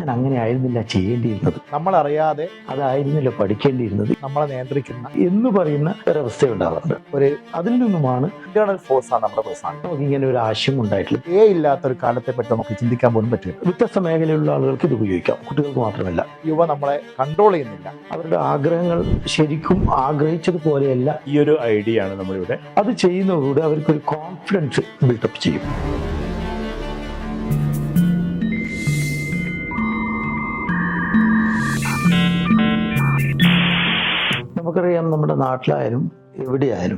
ഞാൻ അങ്ങനെ ആയിരുന്നില്ല ചെയ്യേണ്ടിയിരുന്നത്, നമ്മളറിയാതെ അതായിരുന്നില്ല പഠിക്കേണ്ടിയിരുന്നത് നമ്മളെ നിയന്ത്രിക്കുന്ന എന്ന് പറയുന്ന ഒരവസ്ഥ ഉണ്ടാവാറുണ്ട്. അതിൽ നിന്നുമാണ് ഇന്റേണൽ ഫോഴ്സ് ആണ് നമ്മുടെ പേഴ്സണാലിറ്റി. നമുക്ക് ഇങ്ങനെ ഒരു ആശയം ഉണ്ടായിട്ടുള്ളത്. ഇല്ലാത്ത ഒരു കാലത്തെ പറ്റി നമുക്ക് ചിന്തിക്കാൻ പോലും പറ്റില്ല. വ്യത്യസ്ത മേഖലയിലുള്ള ആളുകൾക്ക് ഇത് ഉപയോഗിക്കാം, കുട്ടികൾക്ക് മാത്രമല്ല. യുവ നമ്മളെ കൺട്രോൾ ചെയ്യുന്നില്ല. അവരുടെ ആഗ്രഹങ്ങൾ ശരിക്കും ആഗ്രഹിച്ചതുപോലെയല്ല. ഈ ഒരു ഐഡിയ ആണ് നമ്മളിവിടെ അത് ചെയ്യുന്നതോടുകൂടി അവർക്കൊരു കോൺഫിഡൻസ് ബിൽഡപ്പ് ചെയ്യും. നമുക്കറിയാം, നമ്മുടെ നാട്ടിലായാലും എവിടെയായാലും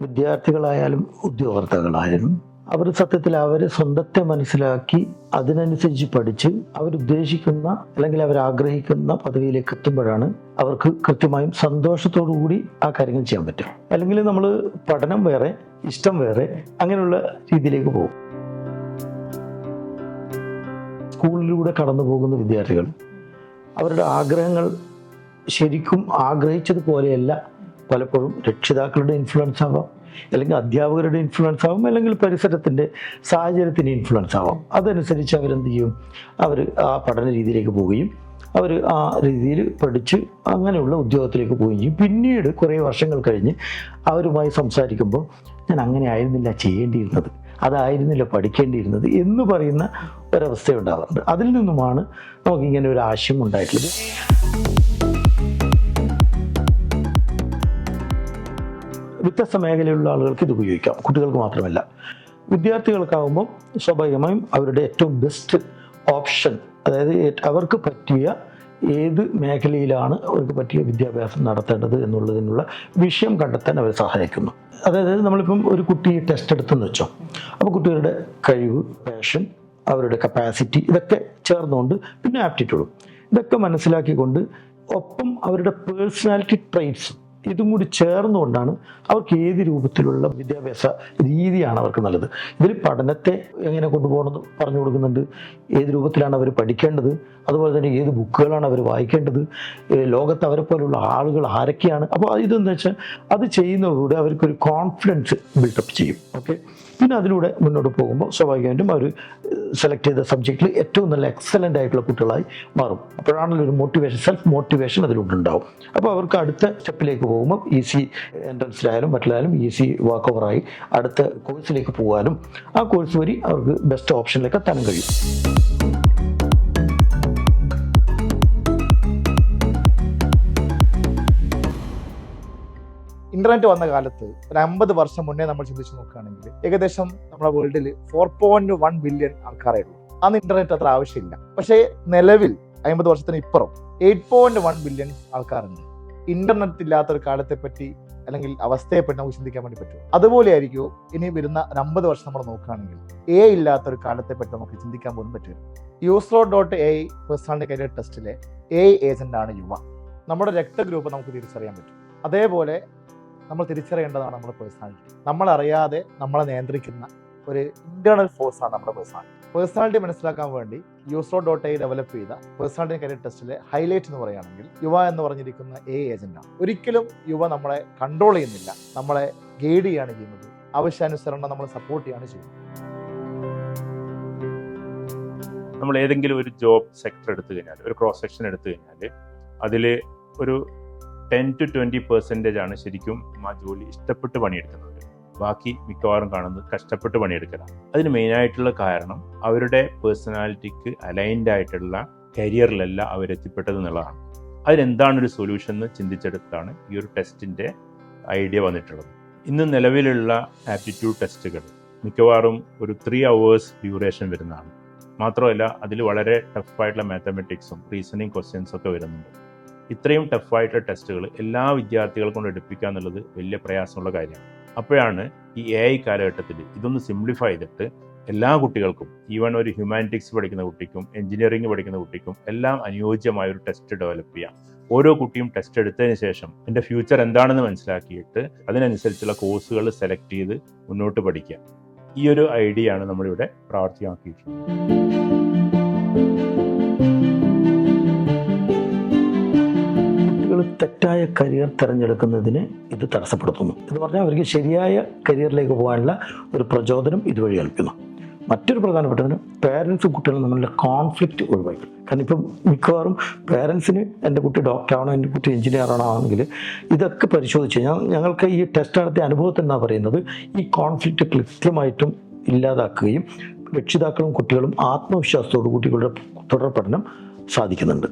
വിദ്യാർത്ഥികളായാലും ഉദ്യോഗാർത്ഥികളായാലും അവർ സത്യത്തിൽ അവർ സ്വന്തത്തെ മനസ്സിലാക്കി അതിനനുസരിച്ച് പഠിച്ച് അവരുദ്ദേശിക്കുന്ന അല്ലെങ്കിൽ അവരാഗ്രഹിക്കുന്ന പദവിയിലേക്ക് എത്തുമ്പോഴാണ് അവർക്ക് കൃത്യമായും സന്തോഷത്തോടു കൂടി ആ കാര്യങ്ങൾ ചെയ്യാൻ പറ്റും. അല്ലെങ്കിൽ നമ്മൾ പഠനം വേറെ ഇഷ്ടം വേറെ അങ്ങനെയുള്ള രീതിയിലേക്ക് പോകും. സ്കൂളിലൂടെ കടന്നു പോകുന്ന വിദ്യാർത്ഥികൾ അവരുടെ ആഗ്രഹങ്ങൾ ശരിക്കും ആഗ്രഹിച്ചതുപോലെയല്ല പലപ്പോഴും രക്ഷിതാക്കളുടെ ഇൻഫ്ലുവൻസ് ആവാം, അല്ലെങ്കിൽ അധ്യാപകരുടെ ഇൻഫ്ലുവൻസ് ആവാം, അല്ലെങ്കിൽ പരിസരത്തിൻ്റെ സാഹചര്യത്തിൻ്റെ ഇൻഫ്ലുവൻസ് ആവാം. അതനുസരിച്ച് അവരെന്ത് ചെയ്യും, അവർ ആ പഠന രീതിയിലേക്ക് പോവുകയും അവർ ആ രീതിയിൽ പഠിച്ച് അങ്ങനെയുള്ള ഉദ്യോഗത്തിലേക്ക് പോവുകയും ചെയ്യും. പിന്നീട് കുറേ വർഷങ്ങൾ കഴിഞ്ഞ് അവരുമായി സംസാരിക്കുമ്പോൾ ഞാൻ അങ്ങനെ ആയിരുന്നില്ല ചെയ്യേണ്ടിയിരുന്നത്, അതായിരുന്നില്ല പഠിക്കേണ്ടിയിരുന്നത് എന്ന് പറയുന്ന ഒരവസ്ഥ ഉണ്ടാകാറുണ്ട്. അതിൽ നിന്നുമാണ് നമുക്കിങ്ങനെ ഒരു ആശയം ഉണ്ടായിട്ടുള്ളത്. വ്യത്യസ്ത മേഖലയിലുള്ള ആളുകൾക്ക് ഇത് ഉപയോഗിക്കാം, കുട്ടികൾക്ക് മാത്രമല്ല. വിദ്യാർത്ഥികൾക്കാവുമ്പം സ്വാഭാവികമായും അവരുടെ ഏറ്റവും ബെസ്റ്റ് ഓപ്ഷൻ, അതായത് അവർക്ക് പറ്റിയ ഏത് മേഖലയിലാണ് അവർക്ക് പറ്റിയ വിദ്യാഭ്യാസം നടത്തേണ്ടത് എന്നുള്ളതിനുള്ള വിഷയം കണ്ടെത്താൻ അവർ സഹായിക്കുന്നു. അതായത് നമ്മളിപ്പം ഒരു കുട്ടി ടെസ്റ്റ് എടുത്തെന്ന് വെച്ചോ, അപ്പോൾ കുട്ടികളുടെ കഴിവ്, പാഷൻ, അവരുടെ കപ്പാസിറ്റി ഇതൊക്കെ ചേർന്നുകൊണ്ട് പിന്നെ ആപ്റ്റിറ്റ്യൂഡും ഇതൊക്കെ മനസ്സിലാക്കിക്കൊണ്ട് ഒപ്പം അവരുടെ പേഴ്സണാലിറ്റി ട്രെയ്റ്റ്സ് ഇതും കൂടി ചേർന്നുകൊണ്ടാണ് അവർക്ക് ഏത് രൂപത്തിലുള്ള വിദ്യാഭ്യാസ രീതിയാണ് അവർക്ക് നല്ലത്. ഇതിൽ പഠനത്തെ എങ്ങനെ കൊണ്ടുപോകണമെന്ന് പറഞ്ഞു കൊടുക്കുന്നുണ്ട്, ഏത് രൂപത്തിലാണ് അവർ പഠിക്കേണ്ടത്, അതുപോലെ തന്നെ ഏത് ബുക്കുകളാണ് അവർ വായിക്കേണ്ടത്, ലോകത്ത് അവരെ പോലുള്ള ആളുകൾ ആരൊക്കെയാണ്. അപ്പോൾ ഇതെന്ന് വെച്ചാൽ അത് ചെയ്യുന്നതോടുകൂടി അവർക്കൊരു കോൺഫിഡൻസ് ബിൽഡപ്പ് ചെയ്യും. ഓക്കെ, പിന്നെ അതിലൂടെ മുന്നോട്ട് പോകുമ്പോൾ സ്വാഭാവികമായിട്ടും അവർ സെലക്ട് ചെയ്ത സബ്ജക്റ്റിൽ ഏറ്റവും നല്ല എക്സലൻ്റ് ആയിട്ടുള്ള കുട്ടികളായി മാറും. അപ്പോഴാണല്ലോ ഒരു മോട്ടിവേഷൻ, സെൽഫ് മോട്ടിവേഷൻ അതിലൂടെ ഉണ്ടാവും. അപ്പോൾ അവർക്ക് അടുത്ത സ്റ്റെപ്പിലേക്ക് പോകുമ്പോൾ ഈസി എൻട്രൻസിലായാലും മറ്റിലായാലും ഈസി വാക്ക് ഓവറായി അടുത്ത കോഴ്സിലേക്ക് പോകാനും ആ കോഴ്സ് വഴി അവർക്ക് ബെസ്റ്റ് ഓപ്ഷനിലേക്ക് എത്താനും കഴിയും. ഇന്റർനെറ്റ് വന്ന കാലത്ത് ഒരു 50 വർഷം മുന്നേ നമ്മൾ ചിന്തിച്ച് നോക്കുകയാണെങ്കിൽ ഏകദേശം നമ്മുടെ വേൾഡിൽ 4.1 ബില്യൺ ആൾക്കാരേ ഉള്ളൂ. അന്ന് ഇന്റർനെറ്റ് അത്ര ആവശ്യമില്ല. പക്ഷേ നിലവിൽ 50 വർഷത്തിന് ഇപ്പുറം 8.1 ബില്യൺ ആൾക്കാരുണ്ട്. ഇന്റർനെറ്റ് ഇല്ലാത്ത ഒരു കാലത്തെ പറ്റി അല്ലെങ്കിൽ അവസ്ഥയെപ്പറ്റി നമുക്ക് ചിന്തിക്കാൻ വേണ്ടി പറ്റും. അതുപോലെ ആയിരിക്കും ഇനി വരുന്ന 50 വർഷം നമ്മൾ നോക്കുകയാണെങ്കിൽ ഇല്ലാത്ത ഒരു കാലത്തെ പറ്റി നമുക്ക് ചിന്തിക്കാൻ പോലും പറ്റില്ല. USRO.AI പേഴ്സണാലിറ്റി കരിയർ ടെസ്റ്റിലെ ഏജന്റാണ് യുവ. നമ്മുടെ രക്തഗ്രൂപ്പ് നമുക്ക് തിരിച്ചറിയാൻ പറ്റും. അതേപോലെ നമ്മൾ തിരിച്ചറിയേണ്ടതാണ് നമ്മുടെ പേഴ്സണാലിറ്റി. നമ്മളറിയാതെ നമ്മളെ നിയന്ത്രിക്കുന്ന ഒരു ഇന്റേണൽ ഫോഴ്സ് ആണ് നമ്മുടെ പേഴ്സണാലിറ്റി. പേഴ്സണാലിറ്റി മനസ്സിലാക്കാൻ വേണ്ടി USRO.AI ഡെവലപ്പ് ചെയ്ത പേഴ്സണാലിറ്റി കരിയർ ടെസ്റ്റിലെ ഹൈലൈറ്റ് എന്ന് പറയുകയാണെങ്കിൽ യുവ എന്ന് പറഞ്ഞിരിക്കുന്ന ഏജന്റാണ്. ഒരിക്കലും യുവ നമ്മളെ കൺട്രോൾ ചെയ്യുന്നില്ല, നമ്മളെ ഗൈഡ് ചെയ്യാണ് ചെയ്യുന്നത്. ആവശ്യാനുസരണം നമ്മൾ സപ്പോർട്ട് ചെയ്യാണ് ചെയ്യുന്നത്. നമ്മൾ ഏതെങ്കിലും ഒരു ജോബ് സെക്ടർ എടുത്തു കഴിഞ്ഞാൽ, ഒരു ക്രോസ് സെക്ഷൻ എടുത്തു കഴിഞ്ഞാൽ അതിൽ ഒരു 10 to 20% ആണ് ശരിക്കും ആ ജോലി ഇഷ്ടപ്പെട്ട് പണിയെടുക്കുന്നത്. ബാക്കി മിക്കവാറും കാണുന്നത് കഷ്ടപ്പെട്ട് പണിയെടുക്കലാണ്. അതിന് മെയിനായിട്ടുള്ള കാരണം അവരുടെ പേഴ്സണാലിറ്റിക്ക് അലൈൻഡ് ആയിട്ടുള്ള കരിയറിലല്ല അവരെത്തിപ്പെട്ടത് എന്നുള്ളതാണ്. അതിനെന്താണൊരു സൊല്യൂഷൻ എന്ന് ചിന്തിച്ചെടുത്താണ് ഈ ഒരു ടെസ്റ്റിൻ്റെ ഐഡിയ വന്നിട്ടുള്ളത്. ഇന്ന് നിലവിലുള്ള ആപ്റ്റിറ്റ്യൂഡ് ടെസ്റ്റുകൾ മിക്കവാറും ഒരു 3 hours ഡ്യൂറേഷൻ വരുന്നതാണ്. മാത്രമല്ല അതിൽ വളരെ ടഫായിട്ടുള്ള മാത്തമെറ്റിക്സും റീസണിങ് ക്വസ്റ്റ്യൻസ് ഒക്കെ വരുന്നുണ്ട്. ഇത്രയും ടഫായിട്ടുള്ള ടെസ്റ്റുകൾ എല്ലാ വിദ്യാർത്ഥികളെ കൊണ്ട് എടുപ്പിക്കുക എന്നുള്ളത് വലിയ പ്രയാസമുള്ള കാര്യമാണ്. അപ്പോഴാണ് ഈ AI കാലഘട്ടത്തിൽ ഇതൊന്ന് സിംപ്ലിഫൈ ചെയ്തിട്ട് എല്ലാ കുട്ടികൾക്കും, ഈവൻ ഒരു ഹ്യൂമാനിറ്റിക്സ് പഠിക്കുന്ന കുട്ടിക്കും എഞ്ചിനീയറിംഗ് പഠിക്കുന്ന കുട്ടിക്കും എല്ലാം അനുയോജ്യമായ ഒരു ടെസ്റ്റ് ഡെവലപ്പ് ചെയ്യാം. ഓരോ കുട്ടിയും ടെസ്റ്റ് എടുത്തതിന് ശേഷം എൻ്റെ ഫ്യൂച്ചർ എന്താണെന്ന് മനസ്സിലാക്കിയിട്ട് അതിനനുസരിച്ചുള്ള കോഴ്സുകൾ സെലക്ട് ചെയ്ത് മുന്നോട്ട് പഠിക്കുക. ഈ ഒരു ഐഡിയ ആണ് നമ്മളിവിടെ പ്രാവർത്തികമാക്കിയിട്ടുള്ളത്. തെറ്റായ കരിയർ തിരഞ്ഞെടുക്കുന്നതിന് ഇത് തടസ്സപ്പെടുത്തുന്നു എന്ന് പറഞ്ഞാൽ അവർക്ക് ശരിയായ കരിയറിലേക്ക് പോകാനുള്ള ഒരു പ്രചോദനം ഇതുവഴി നൽകുന്നു. മറ്റൊരു പ്രധാനപ്പെട്ടതിന് പേരൻസും കുട്ടികളും തമ്മിലുള്ള കോൺഫ്ലിക്റ്റ് ഒഴിവാക്കണം. കാരണം ഇപ്പം മിക്കവാറും പേരൻസിന് എൻ്റെ കുട്ടി ഡോക്ടറാണോ എൻ്റെ കുട്ടി എഞ്ചിനീയർ ആണോ ആണെങ്കിൽ ഇതൊക്കെ പരിശോധിച്ച് ഞങ്ങൾക്ക് ഈ ടെസ്റ്റ് നടത്തിയ അനുഭവത്തിൽ നിന്നാണ് പറയുന്നത്, ഈ കോൺഫ്ലിക്റ്റ് കൃത്യമായിട്ടും ഇല്ലാതാക്കുകയും രക്ഷിതാക്കളും കുട്ടികളും ആത്മവിശ്വാസത്തോടു കുട്ടികളുടെ തുടർ പഠനം സാധിക്കുന്നുണ്ട്.